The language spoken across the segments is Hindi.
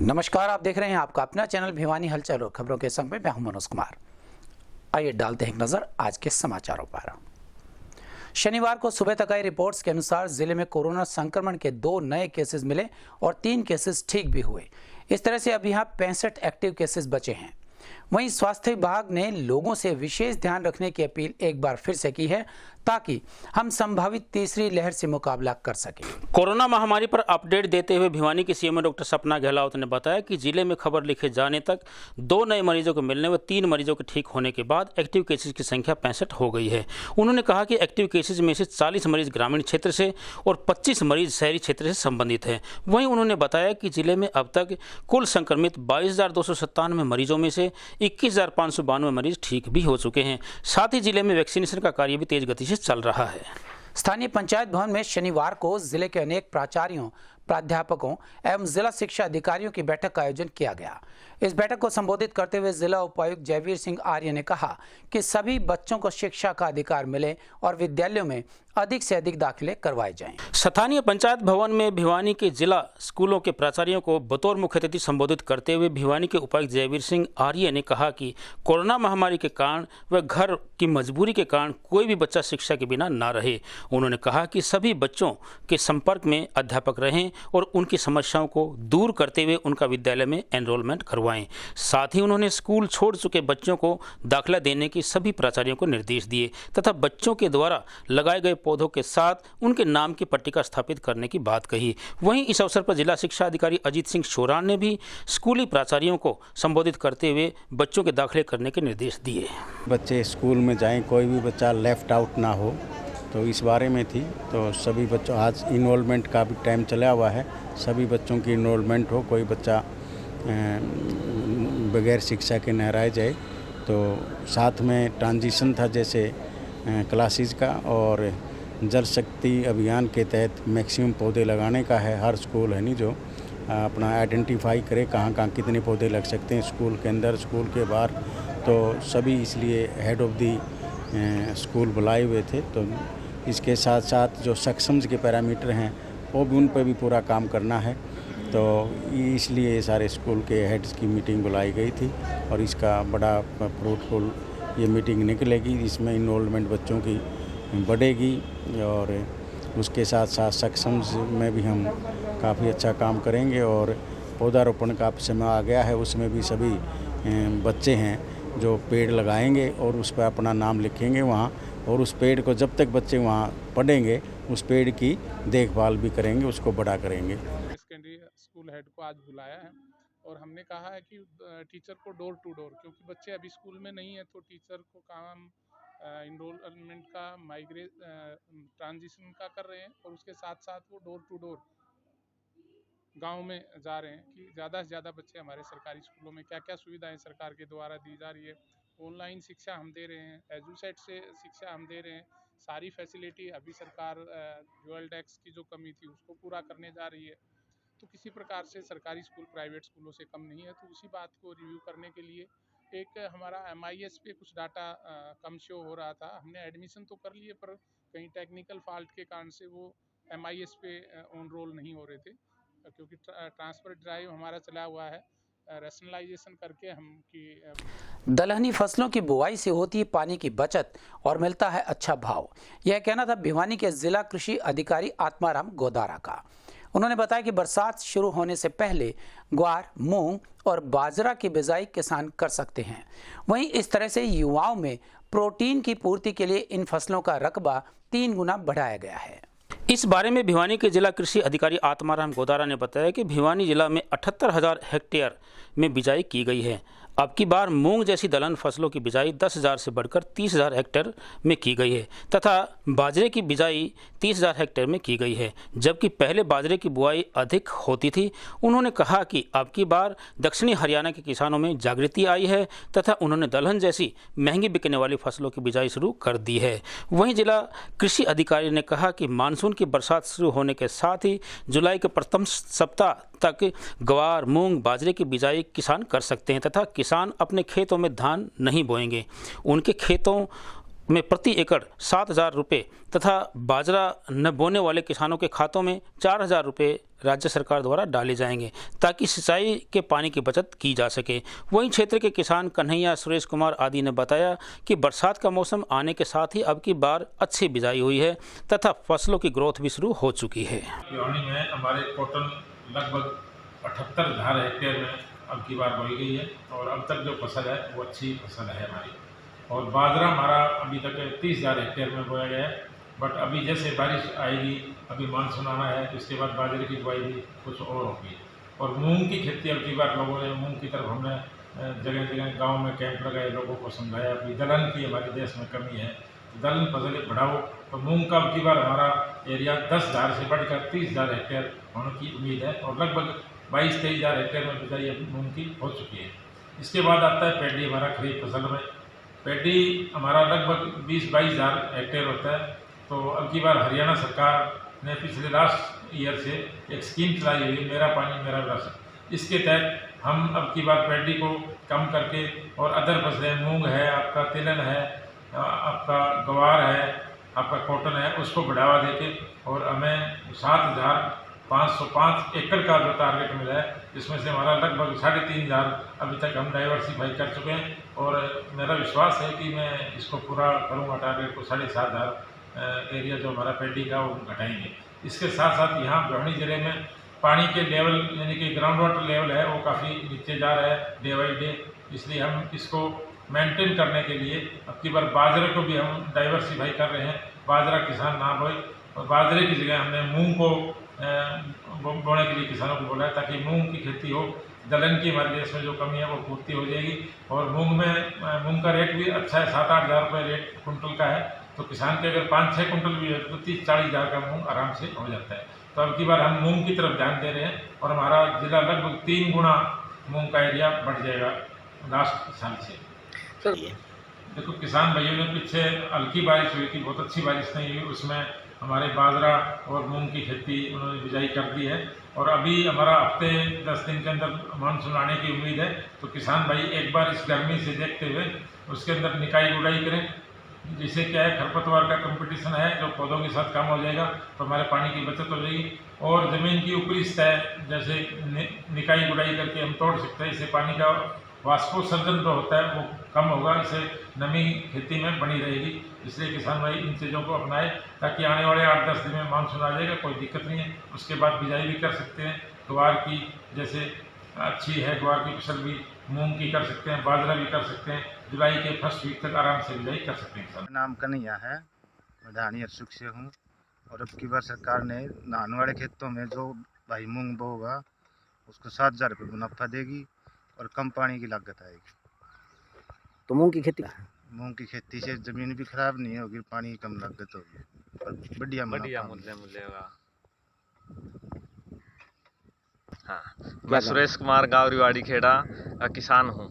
नमस्कार, आप देख रहे हैं आपका अपना चैनल भिवानी हलचल और खबरों के संग में मैं हूं मनोज कुमार। आइए डालते हैं एक नजर आज के समाचारों पर। शनिवार को सुबह तक आई रिपोर्ट्स के अनुसार जिले में कोरोना संक्रमण के 2 नए केसेस मिले और 3 केसेस ठीक भी हुए। इस तरह से अब यहाँ 65 एक्टिव केसेस बचे हैं। वहीं स्वास्थ्य विभाग ने लोगों से विशेष ध्यान रखने की अपील एक बार फिर से की है ताकि हम संभावित तीसरी लहर से मुकाबला कर सकें। कोरोना महामारी पर अपडेट देते हुए भिवानी की सीएमओ डॉक्टर सपना गहलोत ने बताया कि जिले में खबर लिखे जाने तक 2 नए मरीजों को मिलने व 3 मरीजों के ठीक होने के बाद एक्टिव केसेस की संख्या 65 हो गई है। उन्होंने कहा कि एक्टिव केसेस में से 40 मरीज ग्रामीण क्षेत्र से और 25 मरीज शहरी क्षेत्र से संबंधित हैं। वहीं उन्होंने बताया कि जिले में अब तक कुल संक्रमित 22,297 मरीजों में से 21,592 मरीज ठीक भी हो चुके हैं। साथ ही जिले में वैक्सीनेशन का कार्य भी तेज गति से चल रहा है। स्थानीय पंचायत भवन में शनिवार को जिले के अनेक प्राचार्यों, प्राध्यापकों एवं जिला शिक्षा अधिकारियों की बैठक का आयोजन किया गया। इस बैठक को संबोधित करते हुए जिला उपायुक्त जयवीर सिंह आर्य ने कहा कि सभी बच्चों को शिक्षा का अधिकार मिले और विद्यालयों में अधिक से अधिक दाखिले करवाए जाएं। स्थानीय पंचायत भवन में भिवानी के जिला स्कूलों के प्राचार्यों को बतौर मुख्य अतिथि संबोधित करते हुए भिवानी के उपायुक्त जयवीर सिंह आर्य ने कहा कि कोरोना महामारी के कारण व घर की मजबूरी के कारण कोई भी बच्चा शिक्षा के बिना ना रहे। उन्होंने कहा कि सभी बच्चों के संपर्क में अध्यापक रहें और उनकी समस्याओं को दूर करते हुए उनका विद्यालय में एनरोलमेंट करवाएं। साथ ही उन्होंने स्कूल छोड़ चुके बच्चों को दाखिला देने की सभी प्राचार्यों को निर्देश दिए तथा बच्चों के द्वारा लगाए गए पौधों के साथ उनके नाम की पट्टिका स्थापित करने की बात कही। वहीं इस अवसर पर जिला शिक्षा अधिकारी अजीत सिंह शोरान ने भी स्कूली प्राचार्यों को संबोधित करते हुए बच्चों के दाखिले करने के निर्देश दिए। बच्चे स्कूल में जाएं, कोई भी बच्चा लेफ्ट आउट ना हो, तो इस बारे में थी। तो सभी बच्चों, आज इनरोलमेंट का भी टाइम चला हुआ है, सभी बच्चों की इनरोलमेंट हो, कोई बच्चा बगैर शिक्षा के न रह जाए। तो साथ में ट्रांजिशन था जैसे क्लासेस का, और जल शक्ति अभियान के तहत मैक्सिमम पौधे लगाने का है। हर स्कूल है नहीं जो अपना आइडेंटिफाई करे कहाँ कहाँ कितने पौधे लग सकते हैं, स्कूल के अंदर, स्कूल के बाहर। तो सभी इसलिए हेड ऑफ दी स्कूल बुलाए हुए थे। तो इसके साथ साथ जो सक्षम के पैरामीटर हैं वो भी, उन पर भी पूरा काम करना है। तो इसलिए ये सारे स्कूल के हेड्स की मीटिंग बुलाई गई थी और इसका बड़ा फ्रूटफुल ये मीटिंग निकलेगी। इसमें इनरोलमेंट बच्चों की बढ़ेगी और उसके साथ साथ सक्षम में भी हम काफ़ी अच्छा काम करेंगे। और पौधारोपण का समय आ गया है, उसमें भी सभी बच्चे हैं जो पेड़ लगाएंगे और उस पर अपना नाम लिखेंगे वहाँ, और उस पेड़ को जब तक बच्चे वहाँ पढ़ेंगे उस पेड़ की देखभाल भी करेंगे, उसको बड़ा करेंगे। सेकेंडरी स्कूल हेड को आज बुलाया है और हमने कहा है कि टीचर को डोर टू डोर, क्योंकि बच्चे अभी स्कूल में नहीं है तो टीचर को काम इनरोलमेंट का, ट्रांजिशन का कर रहे हैं और उसके साथ साथ वो डोर टू डोर गांव में जा रहे हैं कि ज़्यादा से ज़्यादा बच्चे हमारे सरकारी स्कूलों में क्या क्या सुविधाएं सरकार के द्वारा दी जा रही है। ऑनलाइन शिक्षा हम दे रहे हैं, एजुसेट से शिक्षा हम दे रहे हैं, सारी फैसिलिटी अभी सरकार ड्यूअल टैक्स की जो कमी थी उसको पूरा करने जा रही है। तो किसी प्रकार से सरकारी स्कूल प्राइवेट स्कूलों से कम नहीं है। तो उसी बात को रिव्यू करने के लिए एक हमारा MIS पे कुछ डाटा कम शो हो रहा था। हमने एडमिशन तो कर लिए पर कहीं टेक्निकल फॉल्ट के कारण से वो MIS पे ऑन रोल नहीं हो रहे थे, क्योंकि ट्रांसफर ड्राइव हमारा चला हुआ है रैशनलाइजेशन करके हम की दलहनी फसलों की बुआई से होती है पानी की बचत और मिलता है अच्छा भाव। यह कहना था भिवानी के जिला कृषि अधिकारी आत्माराम गोदारा का। उन्होंने बताया कि बरसात शुरू होने से पहले ग्वार, मूंग और बाजरा की बिजाई किसान कर सकते हैं। वहीं इस तरह से युवाओं में प्रोटीन की पूर्ति के लिए इन फसलों का रकबा 3 गुना बढ़ाया गया है। इस बारे में भिवानी के जिला कृषि अधिकारी आत्माराम गोदारा ने बताया कि भिवानी जिला में 78,000 हेक्टेयर में बिजाई की गई है। अब की बार मूंग जैसी दलहन फसलों की बिजाई 10,000 से बढ़कर 30,000 हेक्टेयर में की गई है तथा बाजरे की बिजाई 30,000 हेक्टेयर में की गई है, जबकि पहले बाजरे की बुआई अधिक होती थी। उन्होंने कहा कि अब की बार दक्षिणी हरियाणा के किसानों में जागृति आई है तथा उन्होंने दलहन जैसी महंगी बिकने वाली फसलों की बिजाई शुरू कर दी है। वहीं जिला कृषि अधिकारी ने कहा कि मानसून की बरसात शुरू होने के साथ ही जुलाई के प्रथम सप्ताह तक ग्वार, मूंग, बाजरे की बिजाई किसान कर सकते हैं तथा किसान अपने खेतों में धान नहीं बोएंगे। उनके खेतों में प्रति एकड़ 7,000 रुपये तथा बाजरा न बोने वाले किसानों के खातों में 4,000 रुपये राज्य सरकार द्वारा डाले जाएंगे ताकि सिंचाई के पानी की बचत की जा सके। वहीं क्षेत्र के किसान कन्हैया, सुरेश कुमार आदि ने बताया कि बरसात का मौसम आने के साथ ही अब की बार अच्छी बिजाई हुई है तथा फसलों की ग्रोथ भी शुरू हो चुकी है। भिवानी में हमारे कॉटन लगभग 78,000 हेक्टेयर में अब की बार बोई गई है और अब तक जो फसल है वो अच्छी फसल है हमारी। और बाजरा हमारा अभी तक 30,000 हेक्टेयर में बोया गया है, बट अभी जैसे बारिश आएगी, अभी मानसून आना है, उसके बाद बाजरे की बुआई भी कुछ और होगी। और मूंग की खेती अब की बार लोगों ने मूंग की तरफ हमने जगह जगह गांव में कैंप लगाए, लोगों को समझाया कि दलहन की हमारे देश में कमी है, दलहन फसलें बढ़ाओ। तो मूंग का अब की बार हमारा एरिया 10,000 से बढ़कर 30,000 हेक्टेयर होने की उम्मीद है और लगभग 22-23,000 हेक्टेयर में बिजाई मूंग की हो चुकी है। इसके बाद आता है पैडी हमारा खरीफ फसल में। पैडी हमारा लगभग 20-22,000 हेक्टेयर होता है। तो अब की बार हरियाणा सरकार ने पिछले लास्ट ईयर से एक स्कीम चलाई हुई, मेरा पानी मेरा विरासत। इसके तहत हम अब की बार पैडी को कम करके और अदर फसलें, मूंग है, आपका तिलहन है, आपका गवार है, आपका कॉटन है, उसको बढ़ावा देके और हमें 7,505 एकड़ का जो टारगेट मिला है, जिसमें से हमारा लगभग 3,500 अभी तक हम डाइवर्सिफाई कर चुके हैं और मेरा विश्वास है कि मैं इसको पूरा करूँगा। टारगेट को 7,500 एरिया जो हमारा पैडी का वो घटाएंगे। इसके साथ साथ यहाँ भिवानी जिले में पानी के लेवल यानी कि ग्राउंड वाटर लेवल है वो काफ़ी नीचे जा रहा है डे बाई डे, इसलिए हम इसको मेंटेन करने के लिए अब की बार बाजरे को भी हम डाइवर्सिफाई कर रहे हैं। बाजरा किसान ना बोए और बाजरे की जगह हमने मूंग को बोने के लिए किसानों को बोला है ताकि मूंग की खेती हो। दलहन की हमारे देश में जो कमी है वो पूर्ति हो जाएगी और मूंग का रेट भी अच्छा है, 7-8 हज़ार रुपये रेट कुंटल का है। तो किसान के अगर 5-6 कुंटल भी है तो 30-40 हज़ार का मूंग आराम से हो जाता है। तो अब की बार हम मूंग की तरफ ध्यान दे रहे हैं और हमारा जिला लगभग 3 गुना मूंग का एरिया बढ़ जाएगा लास्ट साल से। देखो किसान भाइयों ने पीछे हल्की बारिश हुई थी, बहुत अच्छी बारिश नहीं हुई, उसमें हमारे बाजरा और मूंग की खेती उन्होंने बिजाई कर दी है और अभी हमारा हफ्ते 10 दिन के अंदर मानसून आने की उम्मीद है। तो किसान भाई एक बार इस गर्मी से देखते हुए उसके अंदर निकाई गुड़ाई करें, जिससे क्या है खरपतवार का कंपटीशन है जो पौधों के साथ कम हो जाएगा तो हमारे पानी की बचत हो जाएगी और ज़मीन की ऊपरी सतह जैसे निकाई गुड़ाई करके हम तोड़ सकते हैं, इससे पानी का वाष्पोत्सर्जन जो होता है वो कम होगा, इससे नमी खेती में बनी रहेगी। इसलिए किसान भाई इन चीज़ों को अपनाए ताकि आने वाले 8-10 दिन में मानसून आ जाएगा, कोई दिक्कत नहीं है। उसके बाद बिजाई भी कर सकते हैं, ग्वार की जैसे अच्छी है ग्वार की फसल भी, मूंग की कर सकते हैं, बाजरा भी कर सकते हैं। जुलाई के फर्स्ट वीक तक आराम से बिजाई कर सकते हैं किसान। नाम कन्हैया है, मैं धानी अरसुख से हूँ और अब की बार सरकार ने धान वाले खेतों में जो भाई मूंग बोगा उसको 7,000 रुपये मुनाफा देगी और कम पानी की लागत आएगी। तो मूंग की खेती से ज़मीन भी खराब नहीं होगी, पानी की कम लागत होगी और बढ़िया मूल्य मिलेगा। हाँ, मैं सुरेश कुमार गावरीवाड़ी खेड़ा का किसान हूँ।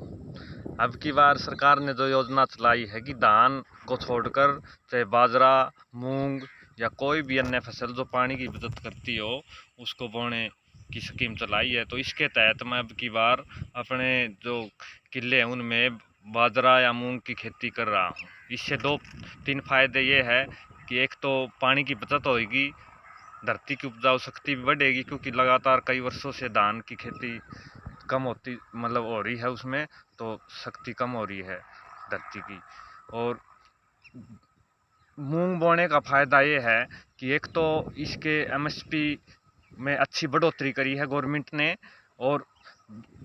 अब की बार सरकार ने जो योजना चलाई है कि धान को छोड़कर चाहे बाजरा, मूंग या कोई भी अन्य फसल जो पानी की बचत करती हो उसको बोने की स्कीम चलाई है। तो इसके तहत मैं अब की बार अपने जो किले हैं उनमें बाजरा या मूंग की खेती कर रहा हूँ। इससे 2-3 फायदे ये है कि एक तो पानी की बचत होगी, धरती की उपजाऊ शक्ति भी बढ़ेगी क्योंकि लगातार कई वर्षों से धान की खेती कम होती हो रही है, उसमें तो शक्ति कम हो रही है धरती की। और मूंग बोने का फ़ायदा ये है कि एक तो इसके MSP में अच्छी बढ़ोतरी करी है गवर्नमेंट ने और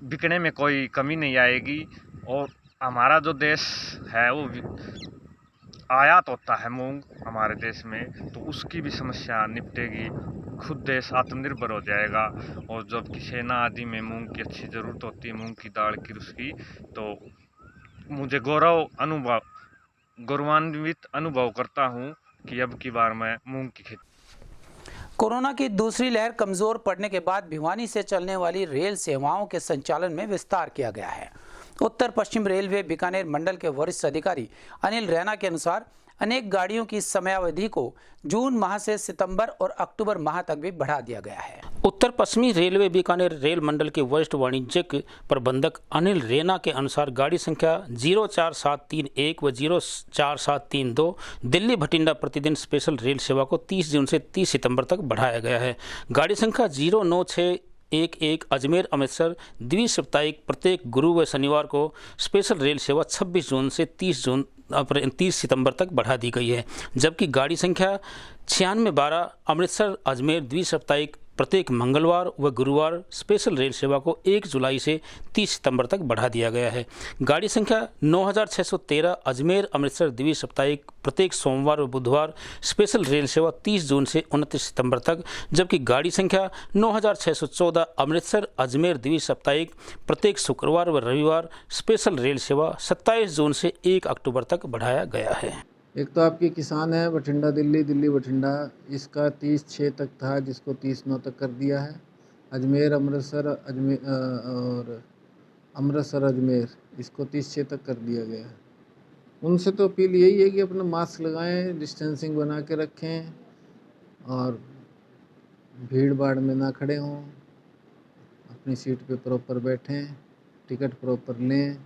बिकने में कोई कमी नहीं आएगी और हमारा जो देश है वो आयात होता है मूंग हमारे देश में, तो उसकी भी समस्या निपटेगी, खुद देश आत्मनिर्भर हो जाएगा। और जब कि सेना आदि में मूंग की अच्छी ज़रूरत होती है, मूंग की दाल की उसकी, तो मुझे गौरवान्वित अनुभव करता हूँ कि अब की बार मैं मूंग की खेती। कोरोना की दूसरी लहर कमजोर पड़ने के बाद भिवानी से चलने वाली रेल सेवाओं के संचालन में विस्तार किया गया है। उत्तर पश्चिम रेलवे बीकानेर मंडल के वरिष्ठ अधिकारी अनिल रैना के अनुसार अनेक गाड़ियों की समयावधि को जून माह से सितंबर और अक्टूबर माह तक भी बढ़ा दिया गया है। उत्तर पश्चिमी रेलवे बीकानेर रेल मंडल के वरिष्ठ वाणिज्यिक प्रबंधक अनिल रैना के अनुसार गाड़ी संख्या 04731 व 04732 दिल्ली भटिंडा प्रतिदिन स्पेशल रेल सेवा को 30 जून से 30 सितंबर तक बढ़ाया गया है। गाड़ी संख्या 09611 अजमेर अमृतसर द्विसाप्ताहिक प्रत्येक गुरु व शनिवार को स्पेशल रेल सेवा 26 जून से 30 सितंबर तक बढ़ा दी गई है, जबकि गाड़ी संख्या 9612 अमृतसर अजमेर द्विसाप्ताहिक प्रत्येक मंगलवार व गुरुवार स्पेशल रेल सेवा को 1 जुलाई से 30 सितंबर तक बढ़ा दिया गया है। गाड़ी संख्या 9613 अजमेर अमृतसर द्विसाप्ताहिक प्रत्येक सोमवार व बुधवार स्पेशल रेल सेवा 30 जून से 29 सितंबर तक, जबकि गाड़ी संख्या 9614 अमृतसर अजमेर द्विसाप्ताहिक प्रत्येक शुक्रवार व रविवार स्पेशल रेल सेवा 27 जून से 1 अक्टूबर तक बढ़ाया गया है। एक तो आपकी किसान है बठिंडा दिल्ली, दिल्ली बठिंडा, इसका 30/6 तक था, जिसको 30/9 तक कर दिया है। अजमेर अमृतसर और अमृतसर अजमेर, इसको 30/6 तक कर दिया गया है। उनसे तो अपील यही है कि अपना मास्क लगाएं, डिस्टेंसिंग बना के रखें और भीड़ भाड़ में ना खड़े हों, अपनी सीट पे प्रॉपर बैठें, टिकट प्रॉपर लें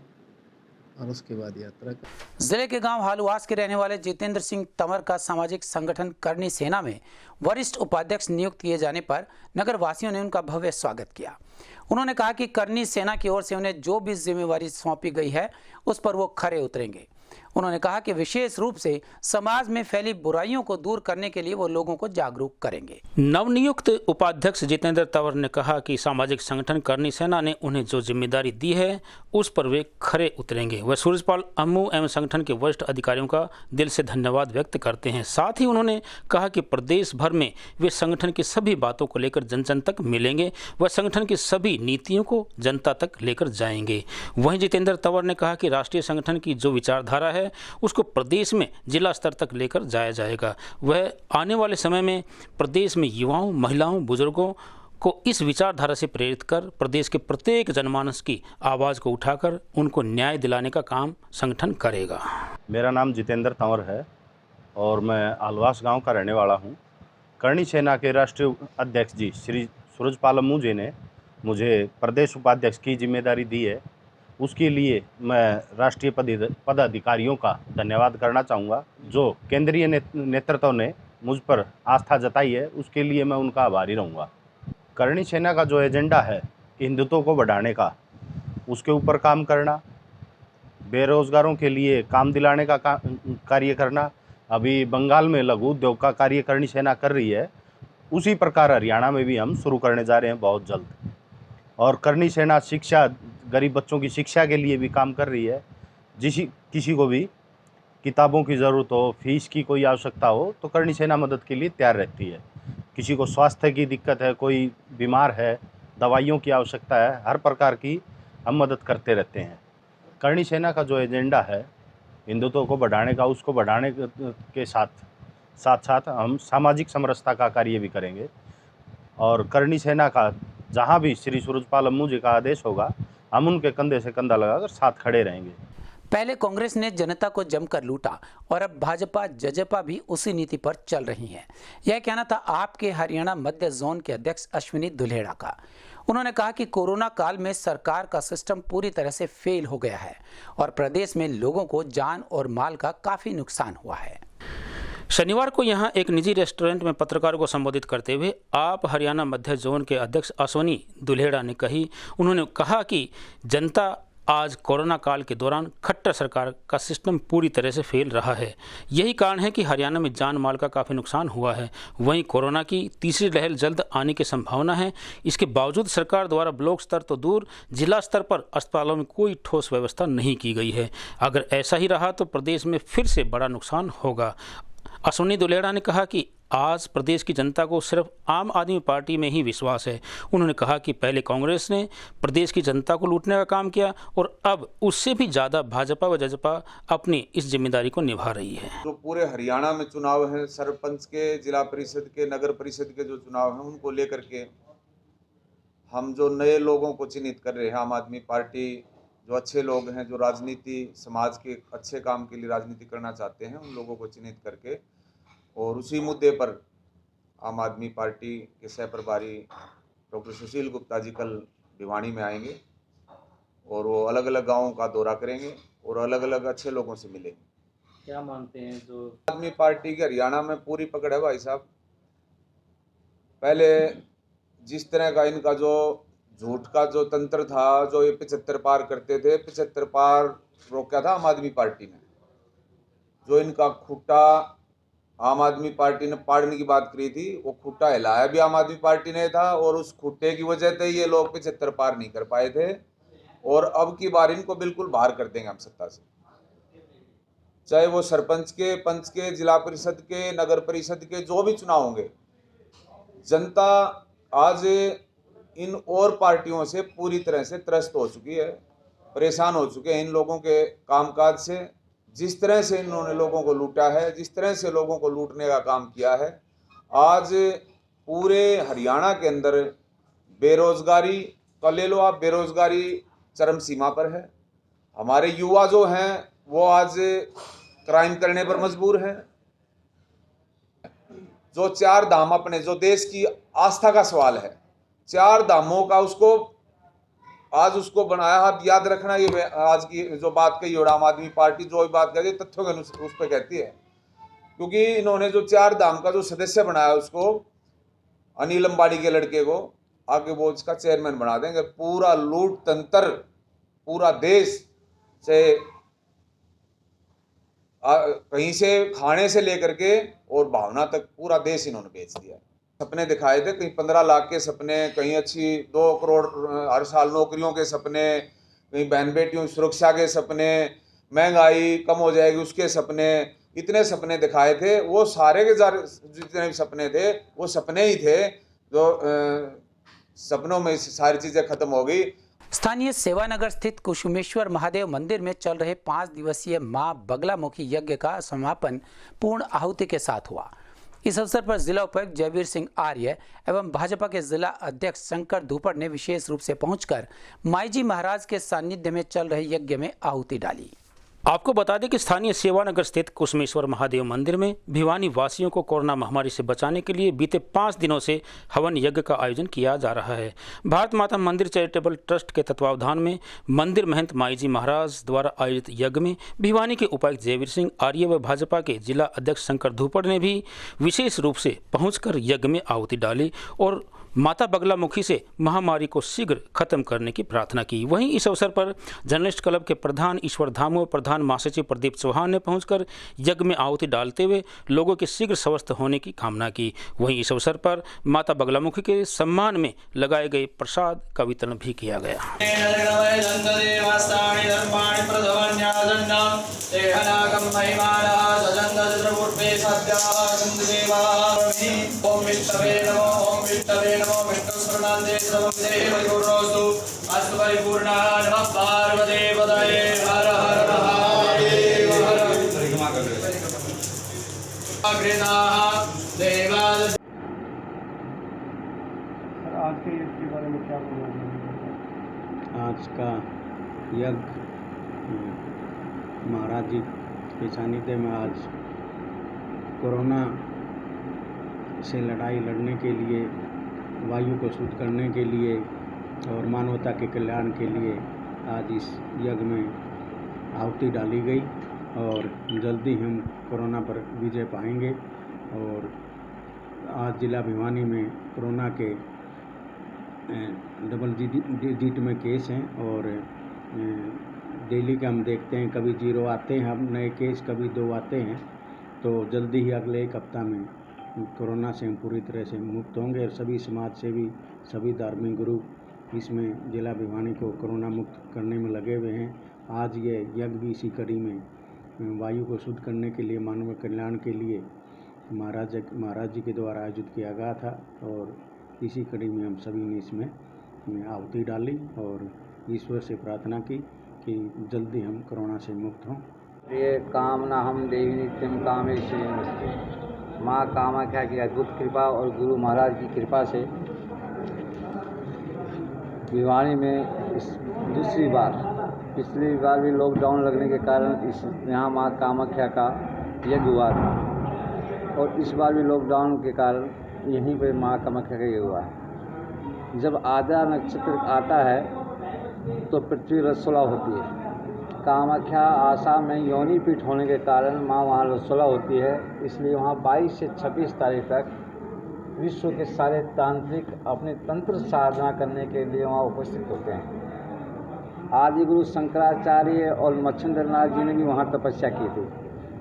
और उसके बाद यात्रा करें। जिले के गांव हालुआस के रहने वाले जितेंद्र सिंह तंवर का सामाजिक संगठन करनी सेना में वरिष्ठ उपाध्यक्ष नियुक्त किए जाने पर नगर वासियों ने उनका भव्य स्वागत किया। उन्होंने कहा कि करनी सेना की ओर से उन्हें जो भी जिम्मेवारी सौंपी गई है उस पर वो खरे उतरेंगे। उन्होंने कहा कि विशेष रूप से समाज में फैली बुराइयों को दूर करने के लिए वो लोगों को जागरूक करेंगे। नवनियुक्त उपाध्यक्ष जितेंद्र तंवर ने कहा कि सामाजिक संगठन करनी सेना ने उन्हें जो जिम्मेदारी दी है उस पर वे खरे उतरेंगे। वह सूरजपाल अम्मू एवं संगठन के वरिष्ठ अधिकारियों का दिल से धन्यवाद व्यक्त करते हैं। साथ ही उन्होंने कहा कि प्रदेश भर में वे संगठन की सभी बातों को लेकर जन जन तक मिलेंगे, वह संगठन की सभी नीतियों को जनता तक लेकर जाएंगे। वहीं जितेंद्र तंवर ने कहा कि राष्ट्रीय संगठन की जो विचारधारा है उसको प्रदेश में जिला स्तर तक लेकर जाया जाएगा। वह आने वाले समय में प्रदेश में युवाओं, महिलाओं, बुजुर्गों को इस विचारधारा से प्रेरित कर प्रदेश के प्रत्येक जनमानस की आवाज़ को उठाकर उनको न्याय दिलाने का काम संगठन करेगा। मेरा नाम जितेंद्र तंवर है और मैं आलवास गांव का रहने वाला हूं। करनी सेना के राष्ट्रीय अध्यक्ष जी श्री सूरजपाल अम्मू जी ने मुझे प्रदेश उपाध्यक्ष की जिम्मेदारी दी है। उसके लिए मैं राष्ट्रीय पदाधिकारियों का धन्यवाद करना चाहूँगा। जो केंद्रीय नेतृत्व ने मुझ पर आस्था जताई है उसके लिए मैं उनका आभारी रहूँगा। करनी सेना का जो एजेंडा है हिंदुत्व को बढ़ाने का, उसके ऊपर काम करना, बेरोजगारों के लिए काम दिलाने का कार्य करना। अभी बंगाल में लघु उद्योग का कार्य करनी सेना कर रही है, उसी प्रकार हरियाणा में भी हम शुरू करने जा रहे हैं बहुत जल्द। और करनी सेना शिक्षा, गरीब बच्चों की शिक्षा के लिए भी काम कर रही है। किसी को भी किताबों की ज़रूरत हो, फीस की कोई आवश्यकता हो तो करनी सेना मदद के लिए तैयार रहती है। किसी को स्वास्थ्य की दिक्कत है, कोई बीमार है, दवाइयों की आवश्यकता है, हर प्रकार की हम मदद करते रहते हैं। करनी सेना का जो एजेंडा है हिंदुत्व को बढ़ाने का, उसको बढ़ाने के साथ हम सामाजिक समरसता का कार्य भी करेंगे। और करनी सेना का जहाँ भी श्री सूरजपाल अम्मू जी का आदेश होगा हम उनके कंधे से कंधा लगाकर साथ खड़े रहेंगे। पहले कांग्रेस ने जनता को जमकर लूटा और अब भाजपा जजपा भी उसी नीति पर चल रही है। यह कहना था आपके हरियाणा मध्य जोन के अध्यक्ष अश्विनी दुल्हेड़ा का। उन्होंने कहा कि कोरोना काल में सरकार का सिस्टम पूरी तरह से फेल हो गया है और प्रदेश में लोगों को जान और माल का काफी नुकसान हुआ है। शनिवार को यहां एक निजी रेस्टोरेंट में पत्रकारों को संबोधित करते हुए आप हरियाणा मध्य जोन के अध्यक्ष अश्विनी दुल्हेड़ा ने उन्होंने कहा कि जनता आज कोरोना काल के दौरान खट्टर सरकार का सिस्टम पूरी तरह से फेल रहा है। यही कारण है कि हरियाणा में जान माल का काफ़ी नुकसान हुआ है। वहीं कोरोना की तीसरी लहर जल्द आने की संभावना है। इसके बावजूद सरकार द्वारा ब्लॉक स्तर तो दूर, जिला स्तर पर अस्पतालों में कोई ठोस व्यवस्था नहीं की गई है। अगर ऐसा ही रहा तो प्रदेश में फिर से बड़ा नुकसान होगा। अश्विनी दुल्हेड़ा ने कहा कि आज प्रदेश की जनता को सिर्फ आम आदमी पार्टी में ही विश्वास है। उन्होंने कहा कि पहले कांग्रेस ने प्रदेश की जनता को लूटने का काम किया और अब उससे भी ज़्यादा भाजपा व जजपा अपनी इस जिम्मेदारी को निभा रही है। जो पूरे हरियाणा में चुनाव है, सरपंच के, जिला परिषद के, नगर परिषद के जो चुनाव हैं उनको लेकर के हम जो नए लोगों को चिन्हित कर रहे हैं, आम आदमी पार्टी जो अच्छे लोग हैं, जो राजनीति, समाज के अच्छे काम के लिए राजनीति करना चाहते हैं, उन लोगों को चिन्हित करके और उसी मुद्दे पर आम आदमी पार्टी के सह प्रभारी डॉक्टर सुशील गुप्ता जी कल भिवानी में आएंगे और वो अलग अलग गांवों का दौरा करेंगे और अलग अलग अच्छे लोगों से मिलेंगे। क्या मानते हैं जो आदमी पार्टी के हरियाणा में पूरी पकड़ है भाई साहब। पहले जिस तरह का इनका जो झूठ का जो तंत्र था, जो ये 75 पार करते थे, 75 पार रोका था आम आदमी पार्टी ने। जो इनका खुट्टा आम आदमी पार्टी ने पाड़ने की बात करी थी, वो खुट्टा हिलाया भी आम आदमी पार्टी ने था और उस खुट्टे की वजह से ये लोग 75 पार नहीं कर पाए थे। और अब की बार इनको बिल्कुल बाहर कर देंगे हम सत्ता से, चाहे वो सरपंच के, पंच के, जिला परिषद के, नगर परिषद के जो भी चुनाव होंगे। जनता आज इन और पार्टियों से पूरी तरह से त्रस्त हो चुकी है, परेशान हो चुके हैं इन लोगों के कामकाज से। जिस तरह से इन्होंने लोगों को लूटा है, जिस तरह से लोगों को लूटने का काम किया है, आज पूरे हरियाणा के अंदर बेरोजगारी का ले लो आप, बेरोजगारी चरम सीमा पर है। हमारे युवा जो हैं वो आज क्राइम करने पर मजबूर हैं। जो 4 धाम अपने, जो देश की आस्था का सवाल है, 4 धामों का उसको आज उसको बनाया। आप याद रखना, ये आज की जो बात कही और आम आदमी पार्टी जो भी बात कहती है तथ्यों के अनुसार उस पर कहती है, क्योंकि इन्होंने जो 4 धाम का जो सदस्य बनाया उसको, अनिल अंबानी के लड़के को आगे वो इसका चेयरमैन बना देंगे। पूरा लूट तंत्र पूरा देश से कहीं से खाने से लेकर के और भावना तक पूरा देश इन्होंने बेच दिया। सपने दिखाए थे, कहीं 15 लाख के सपने, कहीं अच्छी 2 करोड़ हर साल नौकरियों के सपने, कहीं बहन बेटियों की सुरक्षा के सपने, महंगाई कम हो जाएगी उसके सपने, इतने सपने दिखाए थे। वो सारे के जितने भी सपने थे वो सपने ही थे, जो सपनों में सारी चीज़ें खत्म हो गई। स्थानीय सेवानगर स्थित कुसुमेश्वर महादेव मंदिर में चल रहे 5 दिवसीय मां बगलामुखी यज्ञ का समापन पूर्ण आहुति के साथ हुआ। इस अवसर पर जिला उपायुक्त जयवीर सिंह आर्य एवं भाजपा के जिला अध्यक्ष शंकर धूपड़ ने विशेष रूप से पहुंचकर माईजी महाराज के सानिध्य में चल रहे यज्ञ में आहुति डाली। आपको बता दें कि स्थानीय सेवानगर स्थित कुसुमेश्वर महादेव मंदिर में भिवानी वासियों को कोरोना महामारी से बचाने के लिए बीते 5 दिनों से हवन यज्ञ का आयोजन किया जा रहा है। भारत माता मंदिर चैरिटेबल ट्रस्ट के तत्वावधान में मंदिर महंत माईजी महाराज द्वारा आयोजित यज्ञ में भिवानी के उपायुक्त जयवीर सिंह आर्य व भाजपा के जिला अध्यक्ष शंकर धूपड़ ने भी विशेष रूप से पहुंचकर यज्ञ में आहुति डाली और माता बगलामुखी से महामारी को शीघ्र खत्म करने की प्रार्थना की। वहीं इस अवसर पर जर्नलिस्ट क्लब के प्रधान ईश्वर धामो, प्रधान महासचिव प्रदीप चौहान ने पहुंचकर यज्ञ में आहुति डालते हुए लोगों के शीघ्र स्वस्थ होने की कामना की। वहीं इस अवसर पर माता बगलामुखी के सम्मान में लगाए गए प्रसाद का वितरण भी किया गया। आज का यज्ञ महाराज जी के सानिध्य में आज कोरोना से लड़ाई लड़ने के लिए, वायु को शुद्ध करने के लिए और मानवता के कल्याण के लिए आज इस यज्ञ में आहुति डाली गई और जल्दी हम कोरोना पर विजय पाएंगे। और आज जिला भिवानी में कोरोना के डबल डिजिट में केस हैं और डेली का हम देखते हैं, कभी 0 आते हैं हम नए केस, कभी 2 आते हैं। तो जल्दी ही अगले 1 हफ्ता में कोरोना से हम पूरी तरह से मुक्त होंगे और सभी समाज सेवी, सभी धार्मिक गुरु इसमें जिला भिवानी को कोरोना मुक्त करने में लगे हुए हैं। आज ये यज्ञ भी इसी कड़ी में वायु को शुद्ध करने के लिए, मानव कल्याण के लिए महाराज जी के द्वारा आयोजित किया गया था और इसी कड़ी में हम सभी ने इसमें आहुति डाली और ईश्वर से प्रार्थना की कि जल्दी हम कोरोना से मुक्त हों। ये कामना हम देवी नित्यम कामेश्वरी नमस्ते। माँ कामाख्या की अद्भुत कृपा और गुरु महाराज की कृपा से भिवानी में इस दूसरी बार, पिछली बार भी लॉकडाउन लगने के कारण यहाँ माँ कामाख्या का यज्ञ हुआ था और इस बार भी लॉकडाउन के कारण यहीं पे माँ कामाख्या का यज्ञ हुआ है। जब आद्रा नक्षत्र आता है तो पृथ्वी रसोला होती है। कामाख्या आसाम में योनि पीठ होने के कारण माँ वहाँ रसोला होती है, इसलिए वहाँ 22 से 26 तारीख तक विश्व के सारे तांत्रिक अपने तंत्र साधना करने के लिए वहाँ उपस्थित होते हैं। आदि गुरु शंकराचार्य और मच्छिंद्रनाथ जी ने भी वहाँ तपस्या की थी।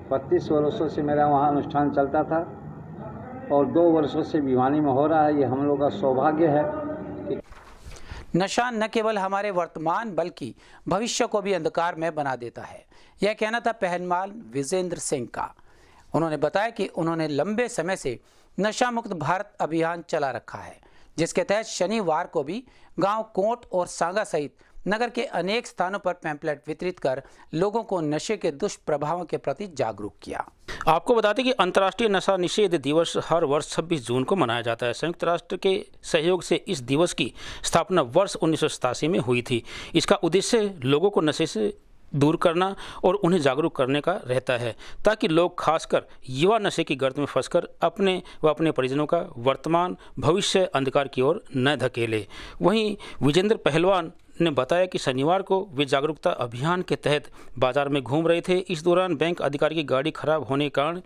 25 वर्षों से मेरा वहाँ अनुष्ठान चलता था और 2 वर्षों से भिवानी में हो रहा है। ये हम लोग का सौभाग्य है कि नशा न केवल हमारे वर्तमान बल्कि भविष्य को भी अंधकार में बना देता है, यह कहना था पहलवान विजेंद्र सिंह का। उन्होंने बताया कि उन्होंने लंबे समय से नशा मुक्त भारत अभियान चला रखा है, जिसके तहत शनिवार को भी गांव कोट और सांगा सहित नगर के अनेक स्थानों पर पैम्पलेट वितरित कर लोगों को नशे के दुष्प्रभावों के प्रति जागरूक किया। आपको बता दें कि अंतर्राष्ट्रीय नशा निषेध दिवस हर वर्ष 26 जून को मनाया जाता है। संयुक्त राष्ट्र के सहयोग से इस दिवस की स्थापना वर्ष 1987 में हुई थी। इसका उद्देश्य लोगों को नशे से दूर करना और उन्हें जागरूक करने का रहता है, ताकि लोग खासकर युवा नशे की गर्त में फंसकर अपने व अपने परिजनों का वर्तमान भविष्य अंधकार की ओर न धकेले। वहीं विजेंद्र पहलवान ने बताया कि शनिवार को वे जागरूकता अभियान के तहत बाजार में घूम रहे थे। इस दौरान बैंक अधिकारी की गाड़ी खराब होने के कारण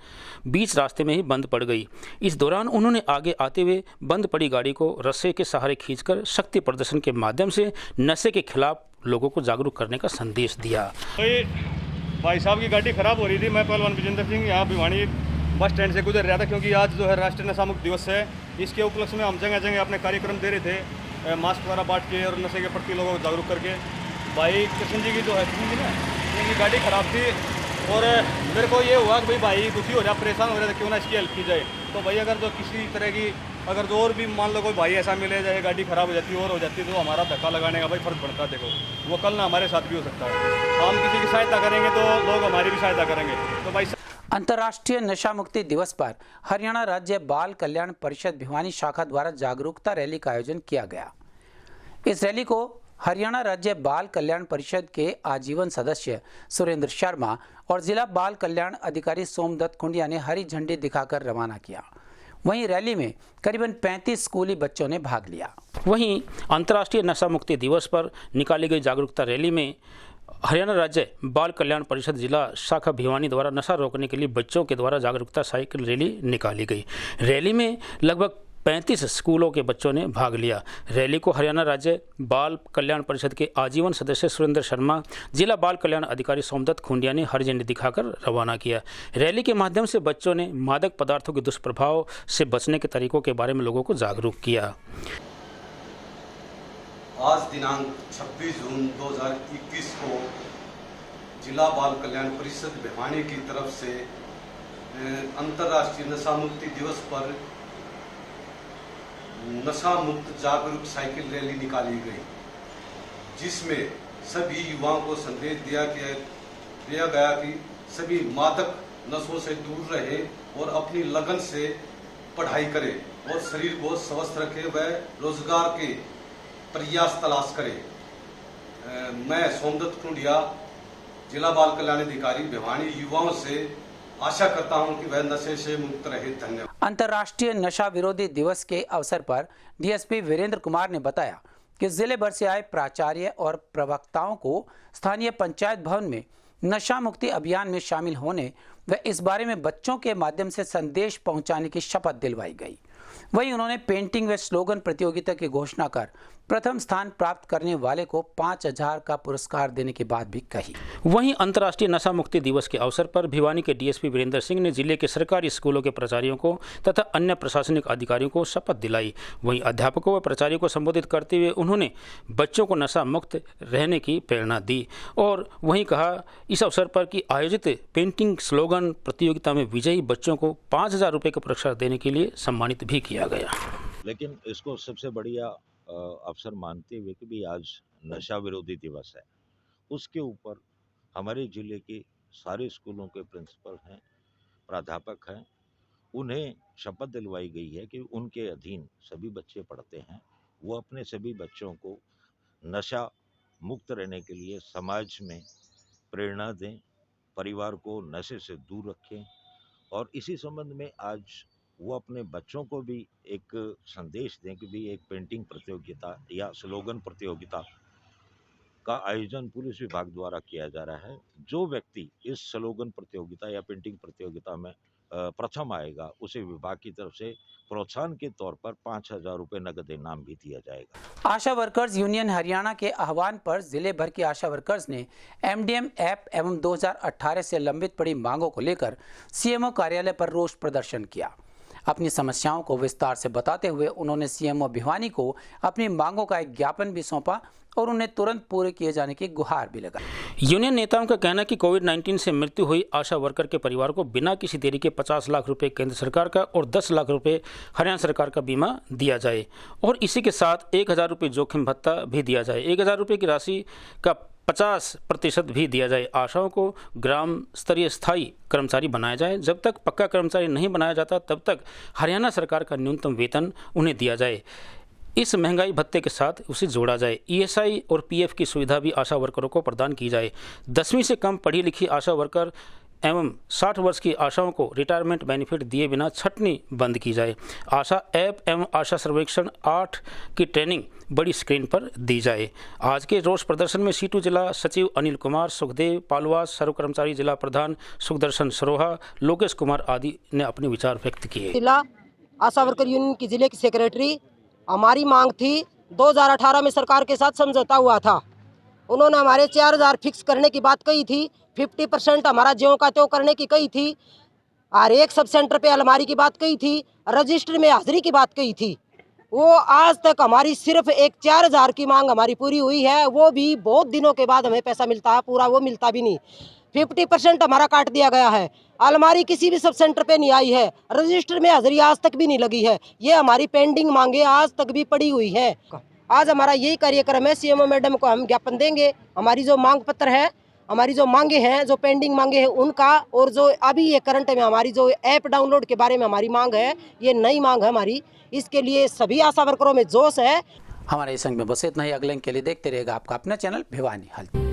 बीच रास्ते में ही बंद पड़ गई। इस दौरान उन्होंने आगे आते हुए बंद पड़ी गाड़ी को रस्से के सहारे खींचकर शक्ति प्रदर्शन के माध्यम से नशे के खिलाफ लोगों को जागरूक करने का संदेश दिया। भाई साहब की गाड़ी खराब हो रही थी। मैं पहलवान विजेंद्र सिंह यहाँ भिवानी बस स्टैंड से गुजर रहा था, क्योंकि आज जो है राष्ट्रीय नशा मुक्त दिवस है। इसके उपलक्ष्य में हम जगह जगह अपने कार्यक्रम दे रहे थे, मास्क वगैरह बांट के और नशे के प्रति लोगों को जागरूक करके। भाई कृष्ण जी की जो है कृष्ण जी ना, उनकी गाड़ी खराब थी और मेरे को ये हुआ कि भाई दुखी हो रहा, परेशान हो रहा था, क्यों ना इसकी हेल्प की जाए। तो भाई अगर जो किसी तरह की अगर जो और भी मान लो कोई भाई ऐसा मिले जाए, गाड़ी खराब हो जाती है और हो जाती है, तो हमारा धक्का लगाने का भाई फर्ज पड़ता है। देखो वो कल ना हमारे साथ भी हो सकता है। हम किसी की सहायता करेंगे तो लोग हमारी भी सहायता करेंगे। तो भाई अंतर्राष्ट्रीय नशा मुक्ति दिवस पर हरियाणा राज्य बाल कल्याण परिषद भिवानी शाखा द्वारा जागरूकता रैली का आयोजन किया गया। इस रैली को हरियाणा राज्य बाल कल्याण परिषद के आजीवन सदस्य सुरेंद्र शर्मा और जिला बाल कल्याण अधिकारी सोमदत्त खुंडिया ने हरी झंडी दिखाकर रवाना किया। वहीं रैली में करीबन 35 स्कूली बच्चों ने भाग लिया। वहीं अंतर्राष्ट्रीय नशा मुक्ति दिवस पर निकाली गई जागरूकता रैली में हरियाणा राज्य बाल कल्याण परिषद जिला शाखा भिवानी द्वारा नशा रोकने के लिए बच्चों के द्वारा जागरूकता साइकिल रैली निकाली गई। रैली में लगभग 35 स्कूलों के बच्चों ने भाग लिया। रैली को हरियाणा राज्य बाल कल्याण परिषद के आजीवन सदस्य सुरेंद्र शर्मा, जिला बाल कल्याण अधिकारी सोमदत्त खुंडिया ने हरी झंडी दिखाकर रवाना किया। रैली के माध्यम से बच्चों ने मादक पदार्थों के दुष्प्रभाव से बचने के तरीकों के बारे में लोगों को जागरूक किया। आज दिनांक 26 जून 2021 को जिला बाल कल्याण परिषद भिवानी की तरफ से अंतर्राष्ट्रीय नशा मुक्ति दिवस पर नशा मुक्त जागरूक साइकिल रैली निकाली गई, जिसमें सभी युवाओं को संदेश दिया गया कि सभी मादक नशों से दूर रहे और अपनी लगन से पढ़ाई करें और शरीर को स्वस्थ रखें व रोजगार के प्रयास तलाश करें। मैं सोमदत्त खुंडिया, जिला बाल कल्याण अधिकारी भिवानी, युवाओं से आशा करता हूं कि वह नशे से मुक्त रहे। धन्यवाद। अंतर्राष्ट्रीय नशा विरोधी दिवस के अवसर पर डीएसपी वीरेंद्र कुमार ने बताया कि जिले भर से आए प्राचार्य और प्रवक्ताओं को स्थानीय पंचायत भवन में नशा मुक्ति अभियान में शामिल होने व इस बारे में बच्चों के माध्यम से संदेश पहुंचाने की शपथ दिलवाई गई। वहीं उन्होंने पेंटिंग व स्लोगन प्रतियोगिता की घोषणा कर प्रथम स्थान प्राप्त करने वाले को 5,000 का पुरस्कार देने की बात भी कही। वहीं अंतर्राष्ट्रीय नशा मुक्ति दिवस के अवसर पर भिवानी के डीएसपी वीरेंद्र सिंह ने जिले के सरकारी स्कूलों के प्राचार्यों को तथा अन्य प्रशासनिक अधिकारियों को शपथ दिलाई। वहीं अध्यापकों व प्राचार्यों को संबोधित करते हुए उन्होंने बच्चों को नशा मुक्त रहने की प्रेरणा दी और वहीं कहा इस अवसर पर कि आयोजित पेंटिंग स्लोगन प्रतियोगिता में विजयी बच्चों को 5,000 रुपये का पुरस्कार देने के लिए सम्मानित भी किया गया। लेकिन इसको सबसे बढ़िया अवसर मानते हुए कि भी आज नशा विरोधी दिवस है, उसके ऊपर हमारे ज़िले के सारे स्कूलों के प्रिंसिपल हैं, प्राध्यापक हैं, उन्हें शपथ दिलवाई गई है कि उनके अधीन सभी बच्चे पढ़ते हैं, वो अपने सभी बच्चों को नशा मुक्त रहने के लिए समाज में प्रेरणा दें, परिवार को नशे से दूर रखें। और इसी संबंध में आज वो अपने बच्चों को भी एक संदेश दें कि भी एक पेंटिंग प्रतियोगिता या स्लोगन प्रतियोगिता का आयोजन पुलिस विभाग द्वारा किया जा रहा है। जो व्यक्ति इस स्लोगन प्रतियोगिता या पेंटिंग प्रतियोगिता में प्रथम आएगा उसे विभाग की तरफ से प्रोत्साहन के तौर पर 5,000 रुपये नगद इनाम भी दिया जाएगा। आशा वर्कर्स यूनियन हरियाणा के आह्वान पर जिले भर की आशा वर्कर्स ने एमडीएम ऐप एवं 2018 से लंबित पड़ी मांगों को लेकर सीएमओ कार्यालय पर रोष प्रदर्शन किया। अपनी समस्याओं को विस्तार से बताते हुए उन्होंने सीएमओ भिवानी को अपनी मांगों का एक ज्ञापन भी सौंपा और उन्हें तुरंत पूरे किए जाने की गुहार भी लगाई। यूनियन नेताओं का कहना है कि कोविड-19 से मृत्यु हुई आशा वर्कर के परिवार को बिना किसी देरी के 50 लाख रुपए केंद्र सरकार का और 10 लाख रुपए हरियाणा सरकार का बीमा दिया जाए और इसी के साथ 1,000 रुपये जोखिम भत्ता भी दिया जाए। 1,000 रुपये की राशि का 50% भी दिया जाए। आशाओं को ग्राम स्तरीय स्थायी कर्मचारी बनाया जाए। जब तक पक्का कर्मचारी नहीं बनाया जाता तब तक हरियाणा सरकार का न्यूनतम वेतन उन्हें दिया जाए। इस महंगाई भत्ते के साथ उसे जोड़ा जाए। ईएसआई और पीएफ की सुविधा भी आशा वर्करों को प्रदान की जाए। 10वीं से कम पढ़ी लिखी आशा वर्कर एवं 60 वर्ष की आशाओं को रिटायरमेंट बेनिफिट दिए बिना छंटनी बंद की जाए। आशा ऐप एवं आशा सर्वेक्षण 8 की ट्रेनिंग बड़ी स्क्रीन पर दी जाए। आज के रोष प्रदर्शन में सीटू जिला सचिव अनिल कुमार, सुखदेव पालवास, सर्व कर्मचारी जिला प्रधान सुखदर्शन सरोहा, लोकेश कुमार आदि ने अपने विचार व्यक्त किए। जिला आशा वर्कर यूनियन की जिले की सेक्रेटरी, हमारी मांग थी 2018 में सरकार के साथ समझौता हुआ था। उन्होंने हमारे 4,000 फिक्स करने की बात कही थी, 50% हमारा ज्यों का त्यों करने की कही थी और एक सब सेंटर पे अलमारी की बात कही थी, रजिस्टर में हाजिरी की बात कही थी। वो आज तक हमारी सिर्फ एक 4,000 की मांग हमारी पूरी हुई है, वो भी बहुत दिनों के बाद हमें पैसा मिलता है, पूरा वो मिलता भी नहीं। 50% हमारा काट दिया गया है। अलमारी किसी भी सब सेंटर पे नहीं आई है, रजिस्टर में हाजिरी आज तक भी नहीं लगी है। ये हमारी पेंडिंग मांगे आज तक भी पड़ी हुई है। आज हमारा यही कार्यक्रम है, सीएमओ मैडम को हम ज्ञापन देंगे। हमारी जो मांग पत्र है, हमारी जो मांगे हैं, जो पेंडिंग मांगे हैं उनका, और जो अभी ये करंट में हमारी जो ऐप डाउनलोड के बारे में हमारी मांग है, ये नई मांग है हमारी। इसके लिए सभी आशा वर्करों में जोश है। हमारे संग में बस इतना ही। अगले के लिए देखते रहेगा आपका अपना चैनल भिवानी हल।